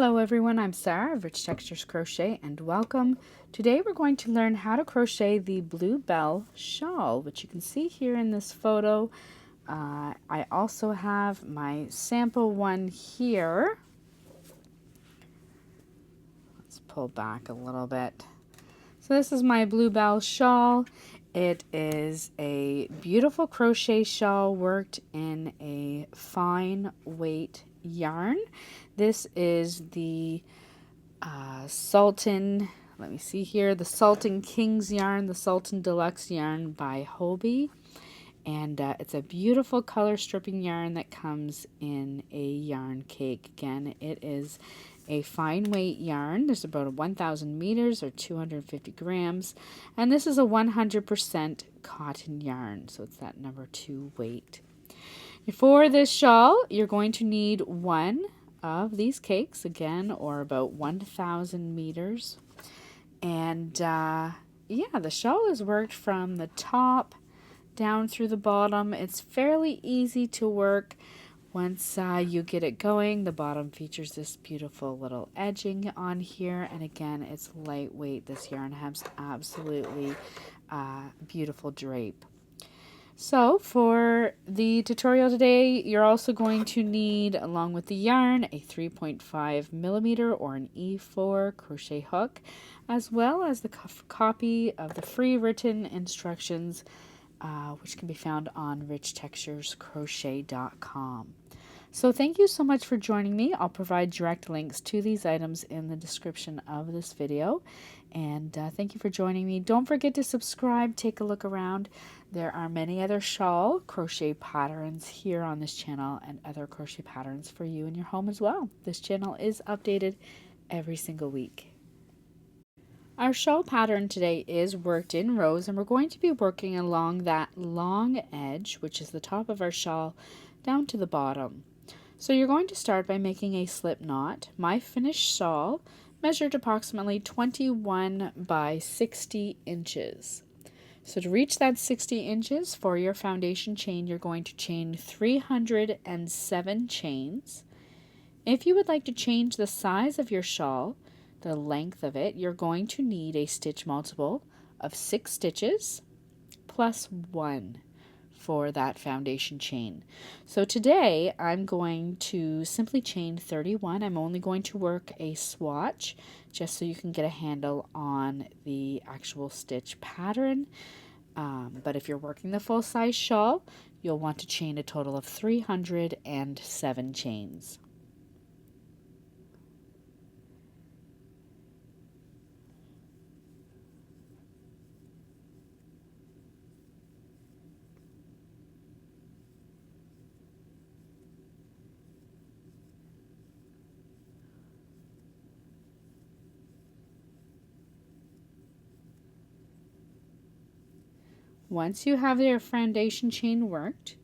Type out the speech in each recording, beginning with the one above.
Hello everyone, I'm Sarah of Rich Textures Crochet and welcome. Today we're going to learn how to crochet the Blue Belle Shawl, which you can see here in this photo. I also have my sample one here. Let's pull back a little bit. So this is my Blue Belle Shawl. It is a beautiful crochet shawl worked in a fine weight yarn. This is the Sultan, let me see here, the Sultan Kings yarn, the Sultan Deluxe yarn by Hobbii. And it's a beautiful color stripping yarn that comes in a yarn cake. Again, it is a fine weight yarn. There's about 1,000 meters or 250 grams. And this is a 100% cotton yarn. So it's that number 2 weight. For this shawl, you're going to need one of these cakes, again, or about 1,000 meters. And yeah, the shawl is worked from the top down through the bottom. It's fairly easy to work once you get it going. The bottom features this beautiful little edging on here, and again, it's lightweight. This yarn has absolutely beautiful drape. So for the tutorial today, you're also going to need, along with the yarn, a 3.5 millimeter or an E4 crochet hook, as well as the copy of the free written instructions, which can be found on richtexturescrochet.com. So thank you so much for joining me. I'll provide direct links to these items in the description of this video. And thank you for joining me. Don't forget to subscribe, take a look around. There are many other shawl crochet patterns here on this channel and other crochet patterns for you in your home as well. This channel is updated every single week. Our shawl pattern today is worked in rows, and we're going to be working along that long edge, which is the top of our shawl, down to the bottom. So you're going to start by making a slip knot. My finished shawl measured approximately 21 by 60 inches. So to reach that 60 inches for your foundation chain, you're going to chain 307 chains. If you would like to change the size of your shawl, the length of it, you're going to need a stitch multiple of 6 stitches plus 1 for that foundation chain. So today I'm going to simply chain 31. I'm only going to work a swatch just so you can get a handle on the actual stitch pattern. But if you're working the full size shawl, you'll want to chain a total of 307 chains. Once you have your foundation chain worked,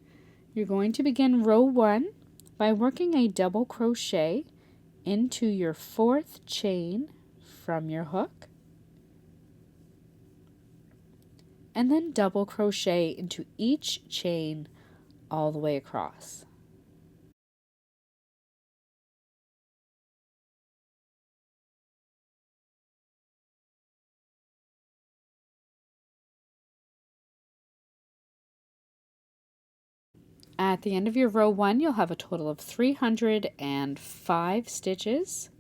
you're going to begin row 1 by working a double crochet into your 4th chain from your hook, and then double crochet into each chain all the way across. At the end of your row 1, you'll have a total of 305 stitches.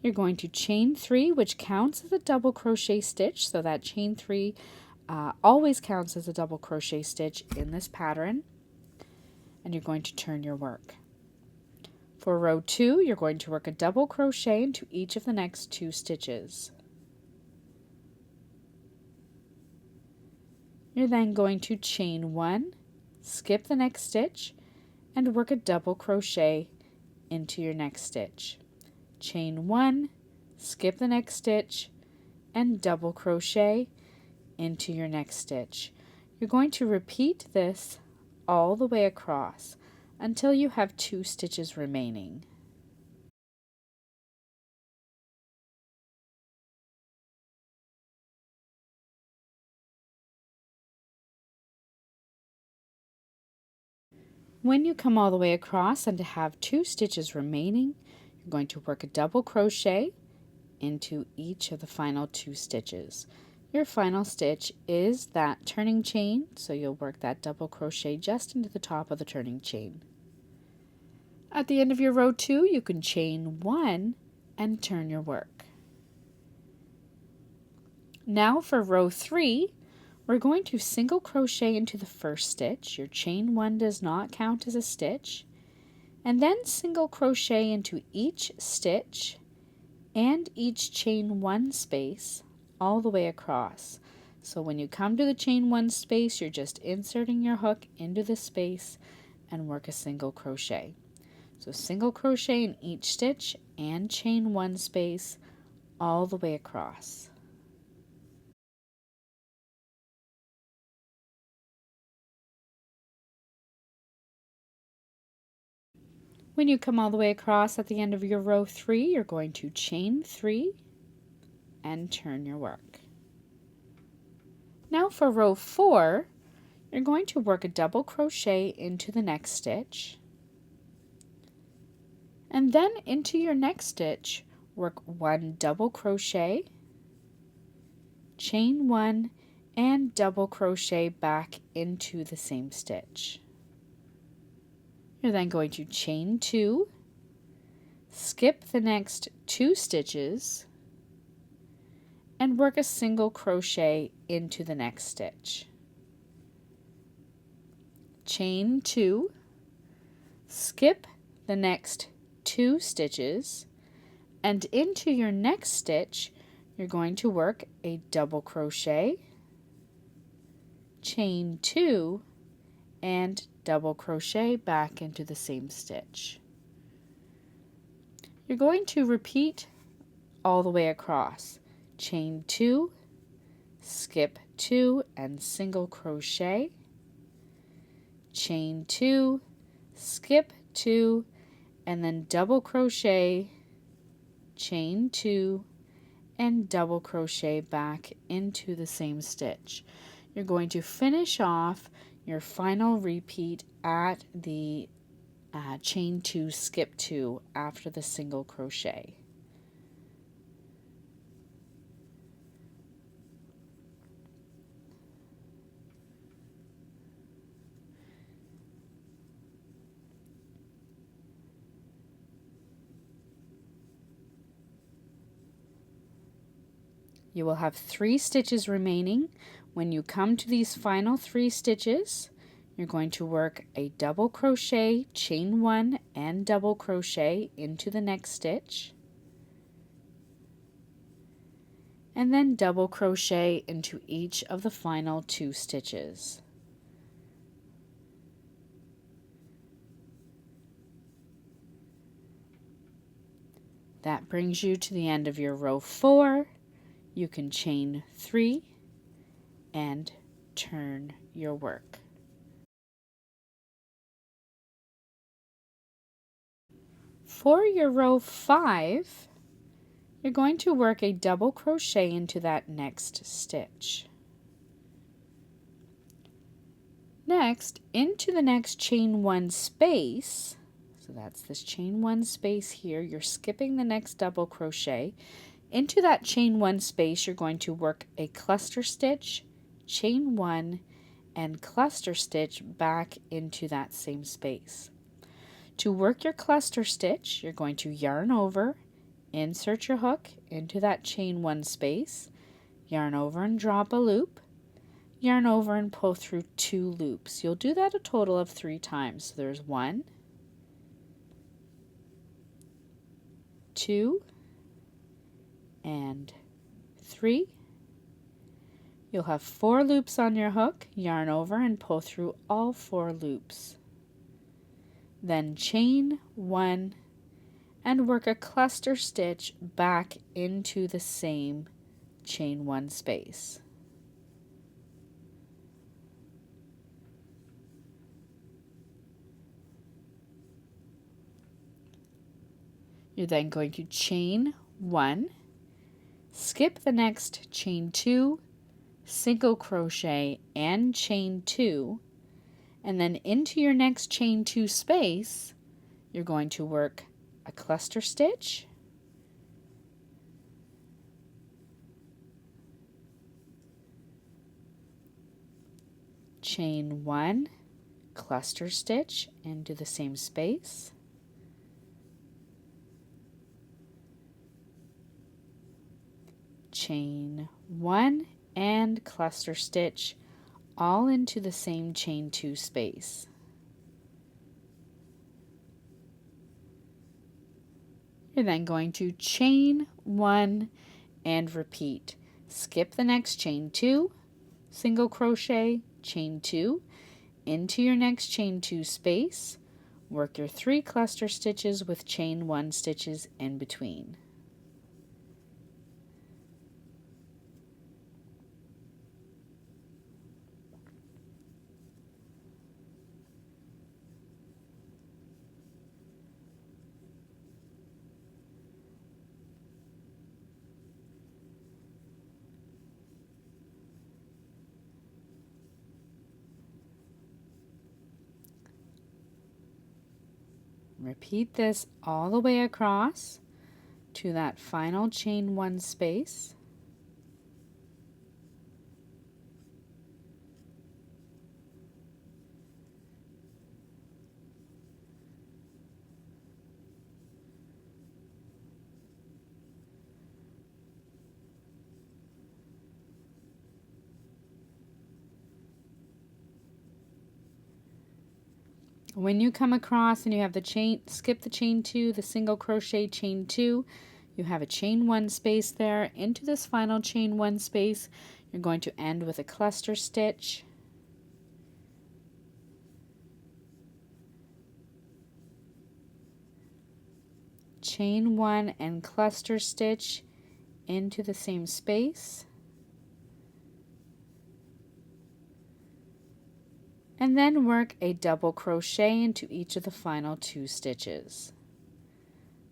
You're going to chain 3, which counts as a double crochet stitch, so that chain 3 always counts as a double crochet stitch in this pattern, and you're going to turn your work. For row 2, you're going to work a double crochet into each of the next 2 stitches. You're then going to chain 1, skip the next stitch, and work a double crochet into your next stitch. Chain 1, skip the next stitch, and double crochet into your next stitch. You're going to repeat this all the way across until you have 2 stitches remaining. When you come all the way across and to have 2 stitches remaining, You're going to work a double crochet into each of the final 2 stitches. Your final stitch is that turning chain, so you'll work that double crochet just into the top of the turning chain. At the end of your row 2, you can chain 1 and turn your work. Now for row 3, we're going to single crochet into the first stitch. Your chain 1 does not count as a stitch. And then single crochet into each stitch and each chain 1 space all the way across. So when you come to the chain 1 space, you're just inserting your hook into the space and work a single crochet. So single crochet in each stitch and chain 1 space all the way across. When you come all the way across at the end of your row 3, you're going to chain 3 and turn your work. Now for row 4, you're going to work a double crochet into the next stitch. And then into your next stitch, work 1 double crochet, chain 1, and double crochet back into the same stitch. You're then going to chain 2, skip the next 2 stitches, and work a single crochet into the next stitch. Chain 2, skip the next 2 stitches, and into your next stitch you're going to work a double crochet, chain 2, and double crochet back into the same stitch. You're going to repeat all the way across. Chain 2, skip 2 and single crochet, chain 2, skip 2, and then double crochet, chain 2, and double crochet back into the same stitch. You're going to finish off your final repeat at the chain 2, skip 2 after the single crochet. You will have 3 stitches remaining. When you come to these final 3 stitches, you're going to work a double crochet, chain 1, and double crochet into the next stitch, and then double crochet into each of the final 2 stitches. That brings you to the end of your row 4. You can chain 3 and turn your work. For your row 5, you're going to work a double crochet into that next stitch. Next, into the next chain 1 space, so that's this chain 1 space here, you're skipping the next double crochet. Into that chain 1 space, you're going to work a cluster stitch, chain 1, and cluster stitch back into that same space. To work your cluster stitch, you're going to yarn over, insert your hook into that chain 1 space, yarn over and drop a loop, yarn over and pull through 2 loops. You'll do that a total of 3 times. So there's 1, 2, and 3. You'll have 4 loops on your hook, yarn over and pull through all 4 loops. Then chain 1 and work a cluster stitch back into the same chain 1 space. You're then going to chain 1, skip the next chain 2, single crochet and chain 2, and then into your next chain 2 space, you're going to work a cluster stitch, chain 1, cluster stitch into the same space, chain 1 and cluster stitch all into the same chain 2 space. You're then going to chain 1 and repeat. Skip the next chain 2, single crochet, chain 2, into your next chain 2 space, work your 3 cluster stitches with chain 1 stitches in between. Repeat this all the way across to that final chain 1 space. When you come across and you have the chain, skip the chain 2, the single crochet, chain 2, you have a chain 1 space there. Into this final chain 1 space, you're going to end with a cluster stitch, chain 1 and cluster stitch into the same space, and then work a double crochet into each of the final 2 stitches.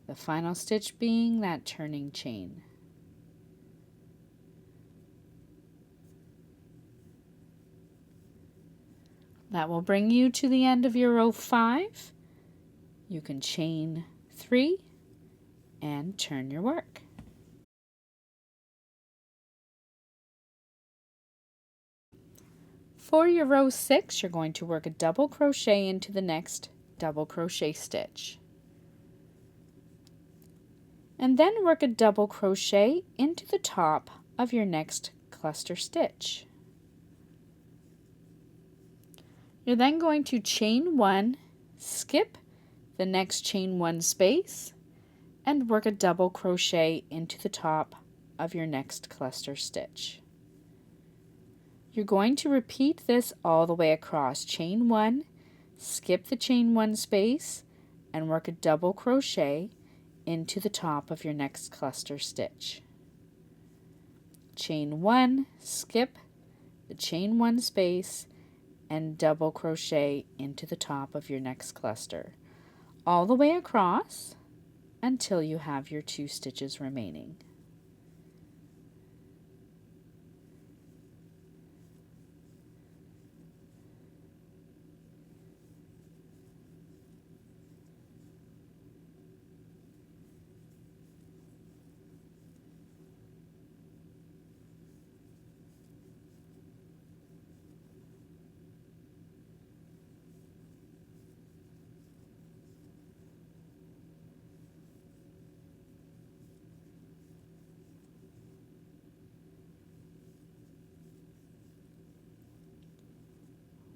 The final stitch being that turning chain. That will bring you to the end of your row 5. You can chain 3 and turn your work. For your row 6, you're going to work a double crochet into the next double crochet stitch. And then work a double crochet into the top of your next cluster stitch. You're then going to chain 1, skip the next chain 1 space, and work a double crochet into the top of your next cluster stitch. You're going to repeat this all the way across. Chain 1, skip the chain 1 space, and work a double crochet into the top of your next cluster stitch. Chain 1, skip the chain 1 space, and double crochet into the top of your next cluster, all the way across until you have your 2 stitches remaining.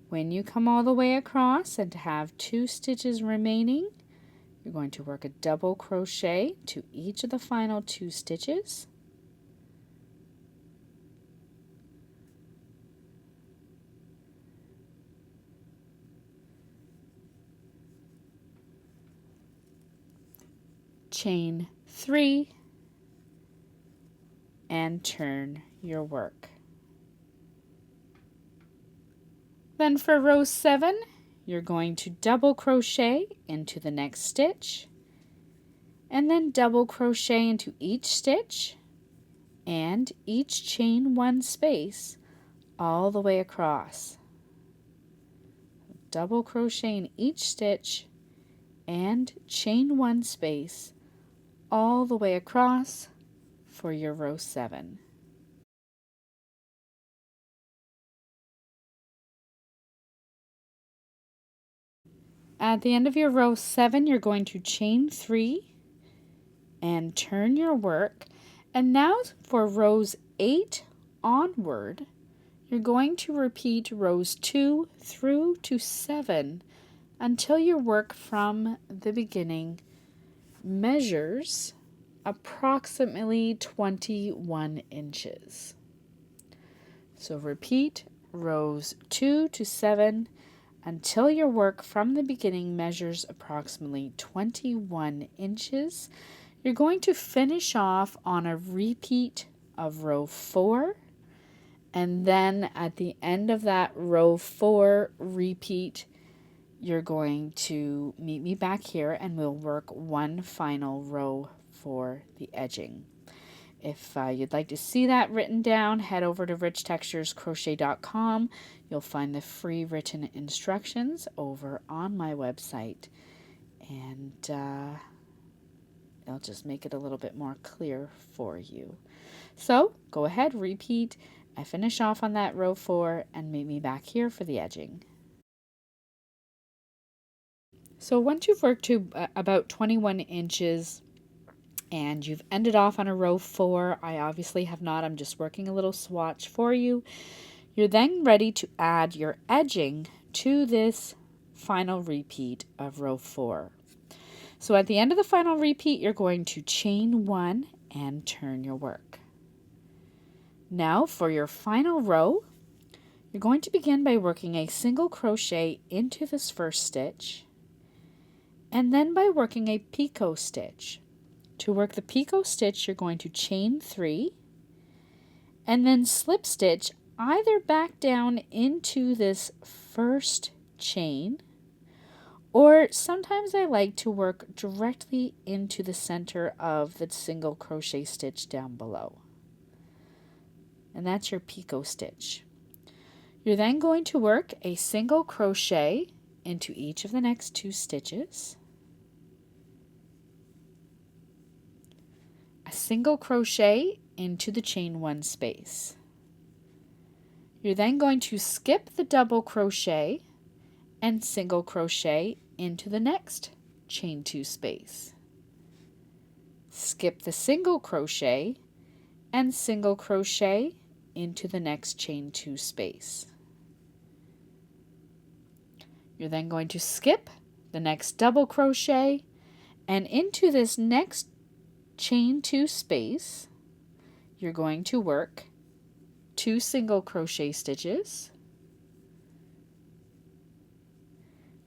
When you come all the way across and have 2 stitches remaining, you're going to work a double crochet to each of the final 2 stitches. Chain 3 and turn your work. Then for row 7, you're going to double crochet into the next stitch, and then double crochet into each stitch and each chain 1 space all the way across. Double crochet in each stitch and chain 1 space all the way across for your row 7. At the end of your row 7, you're going to chain 3 and turn your work. And now for rows 8 onward, you're going to repeat rows 2 through to 7 until your work from the beginning measures approximately 21 inches. So repeat rows 2 to 7 until your work from the beginning measures approximately 21 inches. You're going to finish off on a repeat of row 4, and then at the end of that row 4 repeat, you're going to meet me back here and we'll work one final row for the edging. If you'd like to see that written down, head over to richtexturescrochet.com. You'll find the free written instructions over on my website, and it'll just make it a little bit more clear for you. So go ahead, repeat. I finish off on that row 4 and meet me back here for the edging. So once you've worked to about 21 inches and you've ended off on a row 4, I obviously have not, I'm just working a little swatch for you. You're then ready to add your edging to this final repeat of row 4. So at the end of the final repeat, you're going to chain 1 and turn your work. Now for your final row, you're going to begin by working a single crochet into this first stitch, and then by working a picot stitch. To work the picot stitch, you're going to chain 3 and then slip stitch either back down into this first chain, or sometimes I like to work directly into the center of the single crochet stitch down below. And that's your picot stitch. You're then going to work a single crochet into each of the next 2 stitches, a single crochet into the chain 1 space. You're then going to skip the double crochet and single crochet into the next chain 2 space. Skip the single crochet and single crochet into the next chain 2 space. You're then going to skip the next double crochet and into this next chain 2 space, you're going to work 2 single crochet stitches,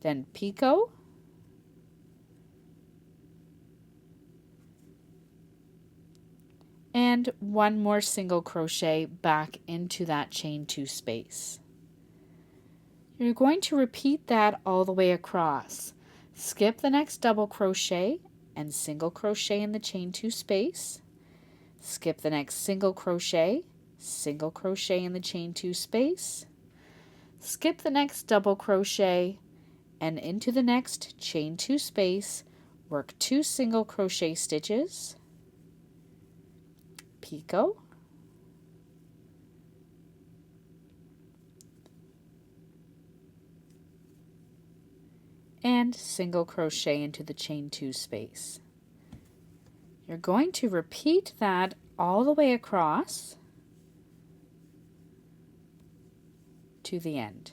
then picot, and 1 more single crochet back into that chain 2 space. You're going to repeat that all the way across. Skip the next double crochet and single crochet in the chain 2 space. Skip the next single crochet in the chain 2 space. Skip the next double crochet and into the next chain 2 space, work 2 single crochet stitches, picot, and single crochet into the chain 2 space. You're going to repeat that all the way across to the end.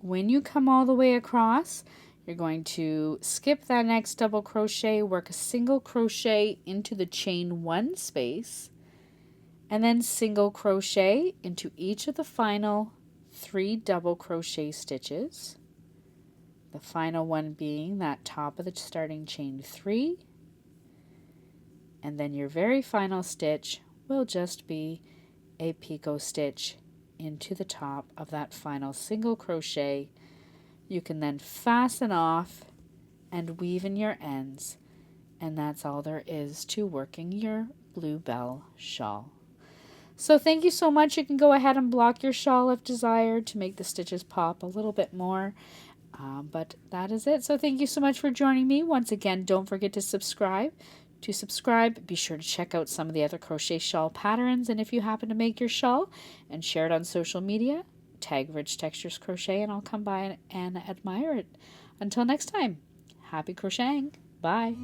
When you come all the way across, you're going to skip that next double crochet, work a single crochet into the chain 1 space, and then single crochet into each of the final 3 double crochet stitches, the final one being that top of the starting chain 3, and then your very final stitch will just be a picot stitch into the top of that final single crochet. You can then fasten off and weave in your ends, and that's all there is to working your Blue Belle shawl. So thank you so much. You can go ahead and block your shawl if desired to make the stitches pop a little bit more. But that is it. So thank you so much for joining me. Once again, don't forget to subscribe. To subscribe, be sure to check out some of the other crochet shawl patterns. And if you happen to make your shawl and share it on social media, tag Rich Textures Crochet and I'll come by and admire it. Until next time, happy crocheting. Bye.